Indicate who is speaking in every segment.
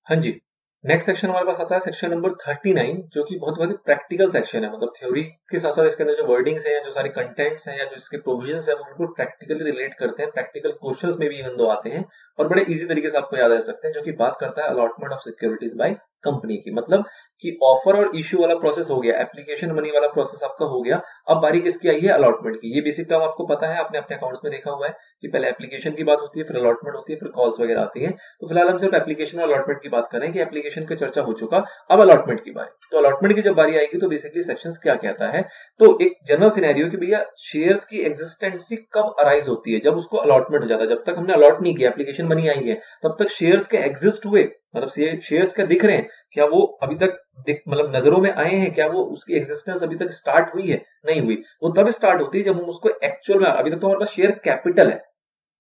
Speaker 1: हाँ जी। Next section हमारे पास आता है सेक्शन नंबर 39, जो कि बहुत बहुत प्रैक्टिकल सेक्शन है। मतलब थ्योरी के साथ साथ इसके अंदर जो वर्डिंग्स हैं, जो सारे कंटेंट्स हैं या जो इसके प्रोविजंस हैं, वो बिल्कुल प्रैक्टिकली रिलेट करते हैं, प्रैक्टिकल क्वेश्चंस में भी इवन दो आते हैं और बड़े इजी तरीके से आपको याद रह सकते हैं, जो कि बात करता है allotment of securities by company की। मतलब कि ऑफर और इश्यू वाला प्रोसेस हो गया, एप्लीकेशन मनी वाला प्रोसेस आपका हो गया, अब बारी किसकी आई है? अलॉटमेंट की। ये बेसिक टर्म आपको पता है, आपने अपने अकाउंट्स में देखा हुआ है कि पहले एप्लीकेशन की बात होती है, फिर अलॉटमेंट होती है, फिर कॉल्स वगैरह आती है। तो फिलहाल हम सिर्फ एप्लीकेशन और अलॉटमेंट की बात कर रहे हैं कि एप्लीकेशन की चर्चा हो चुका, अब अलॉटमेंट की बारी। तो अलॉटमेंट की जब बारी आएगी तो बेसिकली सेक्शंस क्या कहता है, तो एक जनरल सिनेरियो कि भैया शेयर्स की एग्जिस्टेंसी कब अराइज होती है? जब उसको अलॉटमेंट हो जाता है। जब तक हमने अलॉट नहीं किया, एप्लीकेशन मनी आई है, तब तक शेयर्स के एग्जिस्ट हुए, मतलब शेयर्स क्या दिख रहे हैं, क्या वो अभी तक मतलब नजरों में आए हैं, क्या वो उसकी एग्जिस्टेंस अभी तक स्टार्ट हुई है? नहीं हुई। वो तब स्टार्ट होती है जब हम उसको एक्चुअल में, अभी तक तो हमारे पास शेयर कैपिटल है,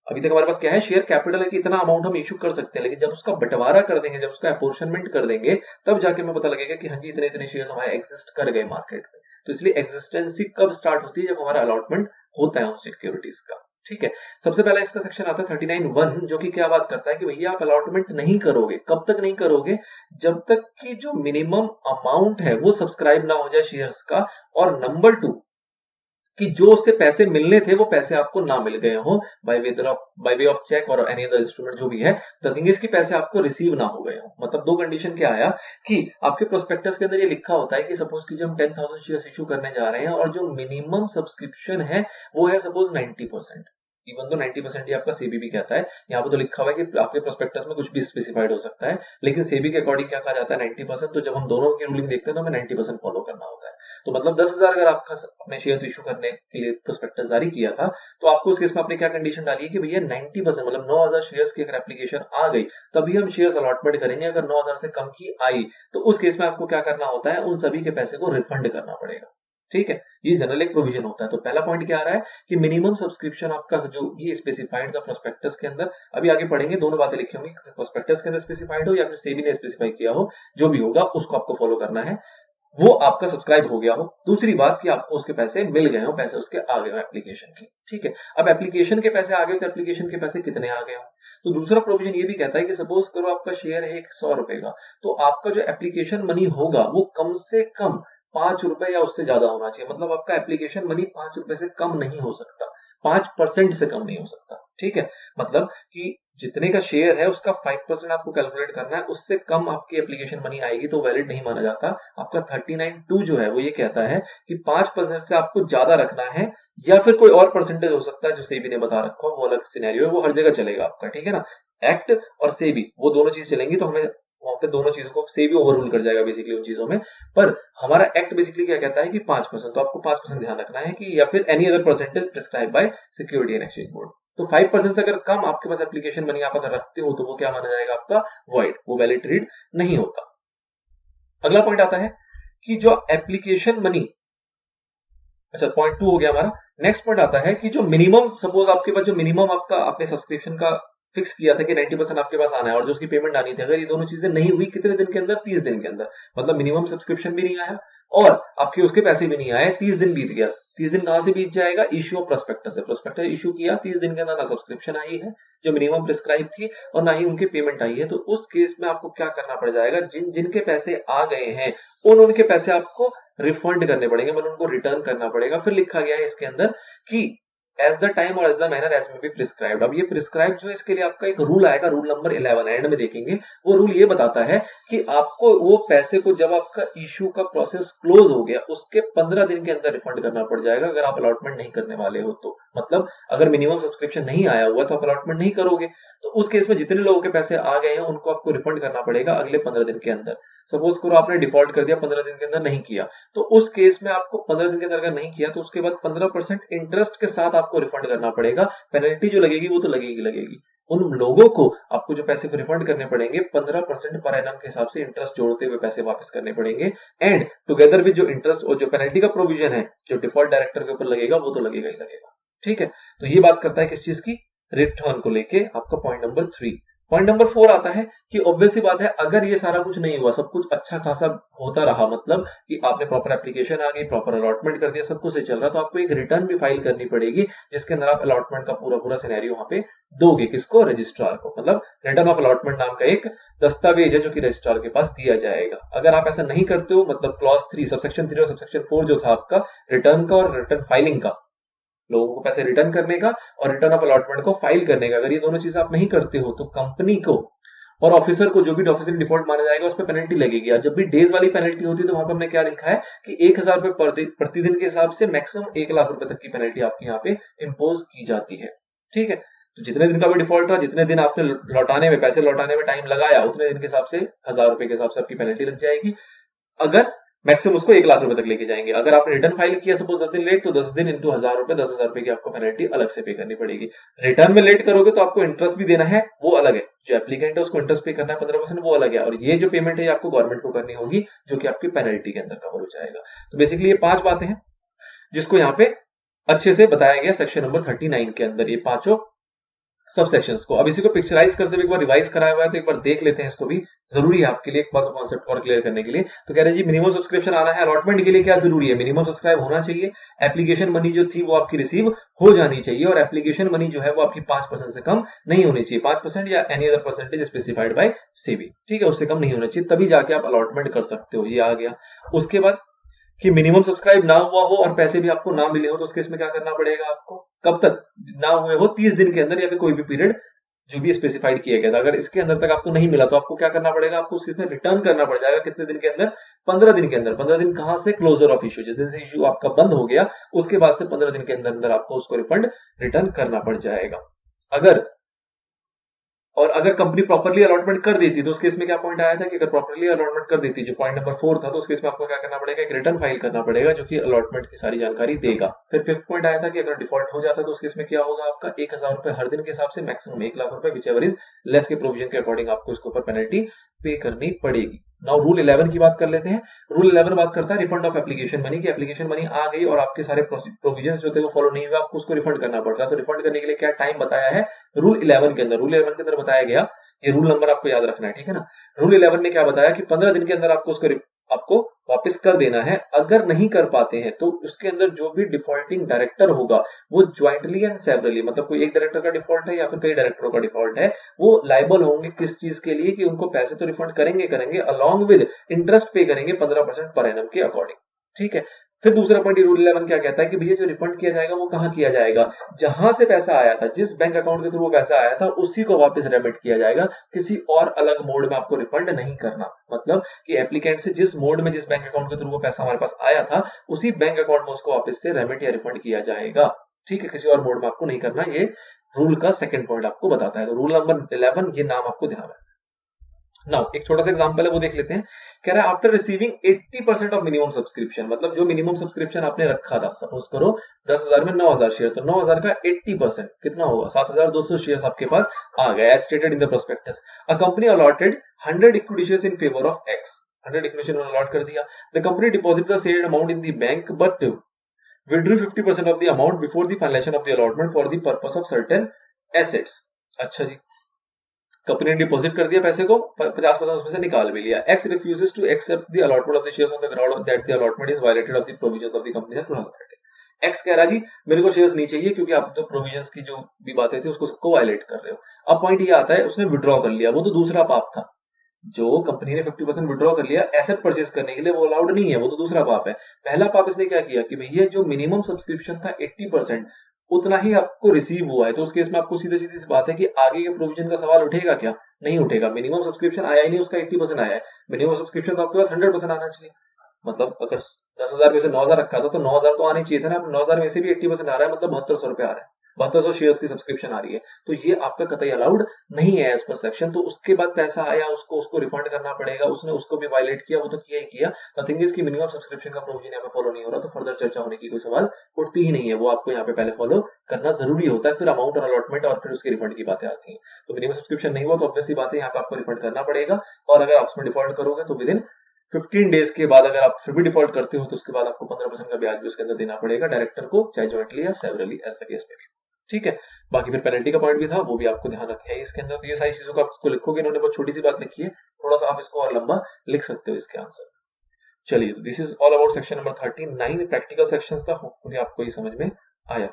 Speaker 1: अभी तक हमारे पास क्या है? शेयर कैपिटल है कि इतना अमाउंट हम इश्यू कर सकते हैं, लेकिन जब उसका बंटवारा कर देंगे, जब उसका अपोर्शनमेंट कर देंगे, तब जाके हमें पता लगेगा कि हाँ जी इतने इतने शेयर्स हमारे एग्जिस्ट कर गए मार्केट में। तो इसलिए एग्जिस्टेंसी कब स्टार्ट होती है? जब हमारा अलॉटमेंट होता है उन सिक्योरिटीज का। ठीक है। सबसे पहला इसका सेक्शन आता है 39(1), जो कि क्या बात करता है कि भैया आप अलॉटमेंट नहीं करोगे। कब तक नहीं करोगे? जब तक कि जो मिनिमम अमाउंट है वो सब्सक्राइब ना हो जाए शेयर्स का, और नंबर 2 कि जो उससे पैसे मिलने थे वो पैसे आपको ना मिल गए हो बाय वे ऑफ चेक और एनी अदर इंस्ट्रूमेंट जो भी है। द थिंग इज कि पैसे आपको रिसीव ना हो गए हो। मतलब दो कंडीशन क्या आया कि आपके प्रोस्पेक्टस के अंदर ये लिखा होता है कि सपोज कीजिए हम 10,000 शेयर्स इशू करने जा रहे हैं और जो मिनिमम सब्सक्रिप्शन है वो है सपोज 90%। इवन तो 90% ही आपका सेबी भी कहता है, यहाँ पे तो लिखा हुआ है कि आपके प्रोस्पेक्टस में कुछ भी स्पेसिफाइड हो सकता है, लेकिन सेबी के अकॉर्डिंग क्या कहा जाता है? 90%। तो जब हम दोनों की रूलिंग देखते हैं तो हमें 90% फॉलो करना होता है। तो मतलब 10,000 अगर आपका अपने शेयर्स इशू करने के लिए प्रोस्पेक्टस जारी किया था, तो आपको उस केस में आपने क्या कंडीशन डाली है कि भैया 90%, मतलब 9,000 शेयर्स की अगर एप्लीकेशन आ गई तभी हम शेयर्स अलॉटमेंट करेंगे। अगर 9,000 से कम की आई तो उस केस में आपको क्या करना होता है? उन सभी के पैसे को रिफंड करना पड़ेगा। ठीक है। ये जनरल एक प्रोविजन होता है। तो पहला पॉइंट क्या आ रहा है कि मिनिमम सब्सक्रिप्शन आपका जो ये स्पेसिफाइड था प्रोस्पेक्टस के अंदर, अभी आगे पढ़ेंगे दोनों बातें लिखी होंगी, प्रोस्पेक्टस के अंदर स्पेसिफाइड हो या फिर सेबी ने स्पेसिफाई किया हो, जो भी होगा उसको आपको फॉलो करना है, वो आपका सब्सक्राइब हो गया हो। दूसरी बात कि आपको उसके पैसे मिल गए हो, पैसे उसके आ गए हो एप्लीकेशन के। ठीक है। अब एप्लीकेशन के पैसे आ गए तो एप्लीकेशन के पैसे कितने आ गए हो? तो दूसरा प्रोविजन ये भी कहता है कि सपोज करो आपका शेयर है 100 रुपए का, तो आपका जो एप्लीकेशन मनी होगा वो कम से कम 5 रुपए या उससे ज्यादा होना चाहिए। मतलब आपका एप्लीकेशन मनी 5 रुपए से कम नहीं हो सकता, 5% से कम नहीं हो सकता। ठीक है। मतलब कि जितने का शेयर है उसका 5% आपको कैलकुलेट करना है, उससे कम आपकी एप्लीकेशन मनी आएगी तो वैलिड नहीं माना जाता। आपका 39(2) जो है वो ये कहता है कि 5% से आपको ज्यादा रखना है, या फिर कोई और परसेंटेज हो सकता है जो सेबी ने बता रखा हो, वो अलग सिनेरियो है, वो हर जगह चलेगा आपका। ठीक है ना। एक्ट और सेबी वो दोनों चीज चलेंगी, तो हमें वहां पे दोनों चीजों को सेबी ओवररूल कर जाएगा बेसिकली उन चीजों में। पर हमारा एक्ट बेसिकली क्या कहता है कि 5%, तो आपको 5% ध्यान रखना है कि, या फिर any other percentage prescribe bye security and exchange board. तो 5% से अगर कम आपके पास एप्लीकेशन मनी आप अगर रखते हो तो वो क्या माना जाएगा? आपका वॉइड, वो वैलिड रीड नहीं होता। अगला पॉइंट आता है कि जो एप्लीकेशन मनी, अच्छा पॉइंट 2 हो गया हमारा। नेक्स्ट पॉइंट आता है कि जो मिनिमम, सपोज आपके पास जो मिनिमम आपका आपने सब्सक्रिप्शन का फिक्स किया था कि 90% आपके पास आना है और जो उसकी पेमेंट आनी थी, अगर ये दोनों चीजें नहीं हुई कितने दिन के अंदर? 30 दिन के अंदर। मतलब मिनिमम सब्सक्रिप्शन भी नहीं आया और आपके उसके पैसे भी नहीं आए, 30 दिन बीत गया। 30 दिन कहां से बीत जाएगा? इश्यू ऑफ प्रोस्पेक्टस है। प्रोस्पेक्टस इश्यू किया, 30 दिन के अंदर ना सब्सक्रिप्शन आई है जो मिनिमम प्रिस्क्राइब थी, और ना ही उनकी पेमेंट आई है। तो उस केस में आपको क्या करना पड़ जाएगा? जिन जिनके पैसे आ गए हैं उनके पैसे आपको रिफंड करने पड़ेंगे, मतलब उनको रिटर्न करना पड़ेगा। फिर लिखा गया है इसके अंदर कि एज द टाइम और एज द मैनर एज में बी प्रिस्क्राइब्ड। अब ये प्रिस्क्राइब जो है, इसके लिए आपका एक रूल आएगा, रूल नंबर 11 एंड में देखेंगे। वो रूल ये बताता है कि आपको वो पैसे को जब आपका इश्यू का प्रोसेस क्लोज हो गया उसके 15 दिन के अंदर रिफंड करना पड़ जाएगा, अगर आप अलॉटमेंट नहीं करने वाले हो तो। मतलब अगर मिनिमम सब्सक्रिप्शन नहीं आया हुआ तो आप अलॉटमेंट नहीं करोगे, तो उस केस में जितने लोगों के पैसे आ गए हैं उनको आपको रिफंड करना पड़ेगा अगले 15 दिन के अंदर। सपोज करो आपने डिफॉल्ट कर दिया, 15 दिन के अंदर नहीं किया, तो उस केस में आपको 15 दिन के अंदर अगर नहीं किया तो उसके बाद 15% इंटरेस्ट के साथ आपको रिफंड करना पड़ेगा। पेनल्टी जो लगेगी वो तो लगेगी। उन लोगों को आपको जो पैसे रिफंड करने पड़ेंगे 15% पर एनम के हिसाब से इंटरेस्ट जोड़ते हुए पैसे वापस करने पड़ेंगे, एंड टुगेदर विद जो इंटरेस्ट और जो पेनल्टी का प्रोविजन है जो डिफॉल्ट डायरेक्टर के ऊपर लगेगा वो तो लगेगा ही लगेगा। ठीक है। तो ये बात करता है किस चीज की? रिटर्न को लेके आपका पॉइंट नंबर 3। पॉइंट नंबर 4 आता है कि ऑब्वियस सी बात है, अगर ये सारा कुछ नहीं हुआ, सब कुछ अच्छा खासा होता रहा, मतलब कि आपने प्रॉपर एप्लीकेशन आ गई, प्रॉपर अलॉटमेंट कर दिया, सब कुछ सही चल रहा, तो आपको एक रिटर्न भी फाइल करनी पड़ेगी जिसके अंदर आप अलॉटमेंट का पूरा पूरा सिनेरियो वहां पे दोगे। किसको? रजिस्ट्रार को। मतलब रिटर्न ऑफ अलॉटमेंट नाम का एक दस्तावेज है जो कि रजिस्ट्रार के पास दिया जाएगा। अगर आप ऐसा नहीं करते हो, मतलब क्लॉज 3 सबसेक्शन 3 और सबसेक्शन 4 जो था आपका रिटर्न का और रिटर्न फाइलिंग का, लोगों को पैसे रिटर्न करने का और रिटर्न ऑफ अलॉटमेंट को फाइल करने का, अगर ये दोनों चीजें आप नहीं करते हो तो कंपनी को और ऑफिसर को जो भी ऑफिसर डिफॉल्ट माना जाएगा उस पर पेनल्टी लगेगी। और जब भी डेज वाली पेनल्टी होती है तो वहां पर हमने क्या लिखा है कि 1000 रुपए प्रतिदिन के हिसाब से मैक्सिमम 1 लाख रुपए तक की पेनल्टी आपकी यहाँ पे इम्पोज की जाती है। ठीक है, तो जितने दिन का भी डिफॉल्ट रहा, जितने दिन आपने लौटाने में पैसे लौटाने में टाइम लगाया, उतने दिन के हिसाब से 1000 रुपए के हिसाब से आपकी पेनल्टी लग जाएगी। अगर मैक्सिमम उसको 1 लाख रुपए तक लेके जाएंगे। अगर आपने रिटर्न फाइल किया सपोज 10 दिन लेट, तो 10 दिन इंटू 1000 रुपए, 10,000 रुपए की आपको पेनल्टी अलग से पे करनी पड़ेगी। रिटर्न में लेट करोगे तो आपको इंटरेस्ट भी देना है, वो अलग है। जो एप्लीकेंट है उसको इंटरेस्ट पे करना है 15%, वो अलग है। और ये जो पेमेंट है आपको गवर्नमेंट को करनी होगी, जो कि आपकी पेनल्टी के अंदर कवर हो जाएगा। तो बेसिकली ये 5 बातें हैं जिसको यहाँ पे अच्छे से बताया गया सेक्शन नंबर 39 के अंदर, ये पांचों सब सेक्शंस को। अब इसी को पिक्चराइज करते हुए एक बार रिवाइज कराया हुआ है तो एक बार देख लेते हैं इसको भी, जरूरी है आपके लिए एक बार कॉन्सेप्ट और क्लियर करने के लिए। तो कह रहे हैं जी मिनिमम सब्सक्रिप्शन आना है, अलॉटमेंट के लिए क्या जरूरी है, मिनिमम सब्सक्राइब होना चाहिए, एप्लीकेशन मनी जो थी वो आपकी रिसीव हो जानी चाहिए, और एप्लीकेशन मनी जो है वो आपकी 5% से कम नहीं होनी चाहिए, 5% या any other percentage specified by SEBI. ठीक है, उससे कम नहीं होना चाहिए, तभी जाके आप अलॉटमेंट कर सकते हो। ये आ गया। उसके बाद कि मिनिमम सब्सक्राइब ना हुआ हो और पैसे भी आपको ना मिले हो तो उस केस में क्या करना पड़ेगा आपको, कब तक ना हुए हो, 30 दिन के अंदर या फिर कोई भी पीरियड जो भी स्पेसिफाइड किया गया था। अगर इसके अंदर तक आपको नहीं मिला तो आपको क्या करना पड़ेगा, आपको उसमें रिटर्न करना पड़ जाएगा। कितने दिन के अंदर, 15 दिन के अंदर। 15 दिन कहां से, क्लोजर ऑफ इश्यू, जिस दिन से इश्यू आपका बंद हो गया उसके बाद से 15 दिन के अंदर अंदर आपको उसको रिफंड रिटर्न करना पड़ जाएगा। अगर कंपनी प्रॉपर्ली अलॉटमेंट कर देती तो उस केस में क्या पॉइंट आया था कि अगर प्रॉपर्ली अलॉटमेंट कर देती, जो पॉइंट नंबर 4 था, तो उस केस में आपको क्या करना पड़ेगा, एक रिटर्न फाइल करना पड़ेगा जो कि अलॉटमेंट की सारी जानकारी देगा। फिर 5th पॉइंट आया था कि अगर डिफॉल्ट हो जाता तो उस केस में क्या होगा, आपका 1000 रुपए हर दिन के हिसाब से मैक्सिमम 1 लाख रुपए विचएवर इज लेस के प्रोविजन के अकॉर्डिंग आपको इसके ऊपर पेनल्टी पे करनी पड़ेगी। नाउ रूल 11 की बात कर लेते हैं। रूल 11 बात करता है रिफंड ऑफ एप्लीकेशन मनी की। एप्लीकेशन मनी आ गई और आपके सारे प्रोविजन जो थे वो फॉलो नहीं हुए, आपको उसको रिफंड करना पड़ रहा है। तो रिफंड करने के लिए क्या टाइम बताया है रूल 11 के अंदर। रूल 11 के अंदर बताया गया, ये रूल नंबर आपको याद रखना है, ठीक है ना। रूल 11 ने क्या बताया कि 15 दिन के अंदर आपको वापस कर देना है। अगर नहीं कर पाते हैं तो उसके अंदर जो भी डिफॉल्टिंग डायरेक्टर होगा वो ज्वाइंटली एंड सेवरली, मतलब कोई एक डायरेक्टर का डिफॉल्ट है या फिर कई डायरेक्टरों का डिफॉल्ट है, वो लाइबल होंगे किस चीज के लिए, कि उनको पैसे तो रिफंड करेंगे अलॉन्ग विद इंटरेस्ट पे करेंगे 15% पर एनम के अकॉर्डिंग। ठीक है। फिर दूसरा पॉइंट रूल 11 क्या कहता है कि भैया जो रिफंड किया जाएगा वो कहां किया जाएगा, जहां से पैसा आया था, जिस बैंक अकाउंट के थ्रू वो पैसा आया था उसी को वापस रेमिट किया जाएगा। किसी और अलग मोड में आपको रिफंड नहीं करना। मतलब कि एप्लीकेंट से जिस मोड में, जिस बैंक अकाउंट के थ्रू वो पैसा हमारे पास आया था, उसी बैंक अकाउंट में उसको वापस से रेमिट या रिफंड किया जाएगा। ठीक है, किसी और मोड में आपको नहीं करना। ये रूल का सेकंड पॉइंट आपको बताता है। तो रूल नंबर 11, ये नाम आपको ध्यान है। नाउ एक छोटा सा एग्जांपल है वो देख लेते हैं। कह रहा है after receiving 80% of minimum subscription, मतलब जो मिनिमम सब्सक्रिप्शन आपने रखा था, सपोज करो 10,000 में 9,000 शेयर, तो 9,000 का 80% कितना होगा, 7,200 शेयर आपके पास आ गए as stated in the prospectus. A company allotted 100 equity shares in favour of X. 100 equity share allot कर दिया। The company deposit the said amount in the bank but withdrew 50% of the amount before the finalization of the allotment for the purpose of certain assets। अच्छा जी, company ने deposit कर दिया पैसे को, 50% उसमें से निकाल भी लिया। X refuses to accept the allotment of the shares on the ground that the allotment is violated of the provisions of the company and X कह रहा जी मेरे को शेयर्स नहीं चाहिए क्योंकि आप तो प्रोविजंस की जो भी बातें थी उसको सबको वायलेट कर रहे हो। अब पॉइंट ये आता है उसने विड्रॉ कर लिया, वो तो दूसरा पाप था। जो कंपनी ने 50% विड्रॉ कर लिया एसेट परचेज करने के लिए, वो अलाउड नहीं है, वो तो दूसरा पाप है। पहला पाप इसने क्या किया कि भैया जो मिनिमम सब्सक्रिप्शन था 80% उतना ही आपको रिसीव हुआ है, तो उस केस में आपको सीधी सीधी बात है कि आगे के प्रोविजन का सवाल उठेगा क्या, नहीं उठेगा। मिनिमम सब्सक्रिप्शन आया ही नहीं, उसका 80% आया है। मिनिमम सब्सक्रिप्शन तो आपके पास 100% आना चाहिए। मतलब अगर 10,000 में से 9,000 रखा था तो 9,000 तो आने चाहिए था ना। 9,000 में से भी 80% आ रहा है, मतलब 7200 रुपए आ रहा है, 7200 शेयर्स की सब्सक्रिप्शन आ रही है, तो ये आपका कतई अलाउड नहीं है एज पर सेक्शन। तो उसके बाद पैसा आया, उसको रिफंड करना पड़ेगा। उसने उसको भी वायलेट किया, वो तो किया ही किया। नथिंग इज की मिनिमम सब्सक्रिप्शन का प्रोविजन यहाँ पे फॉलो नहीं हो रहा, तो फर्दर चर्चा होने की कोई सवाल उठती ही नहीं है। वो आपको यहाँ पे पहले फॉलो करना जरूरी होता है, फिर अमाउंट और अलॉटमेंट और फिर उसके रिफंड की बातें आती है। तो मिनिमम सब्सक्रिप्शन नहीं हुआ तो ऑब्वियसली बात है यहाँ पे आपको रिफंड करना पड़ेगा। और अगर आप उसमें डिफॉल्ट करोगे तो विद इन 15 डेज के बाद अगर आप फिर भी डिफॉल्ट करते हो तो उसके बाद आपको 15% का ब्याज भी उसके अंदर देना पड़ेगा डायरेक्टर को, चाहे ज्वाइंटली या सेवरली एज द केस में भी। ठीक है। बाकी फिर पेनल्टी का पॉइंट भी था, वो भी आपको ध्यान रखना है इसके अंदर। तो ये सारी चीजों को आप इसको लिखोगे, इन्होंने बहुत छोटी सी बात लिखी है, थोड़ा सा आप इसको और लंबा लिख सकते हो इसके आंसर। चलिए, this is all about section number 39 practical section था। होपफुली आपको ये समझ में आया।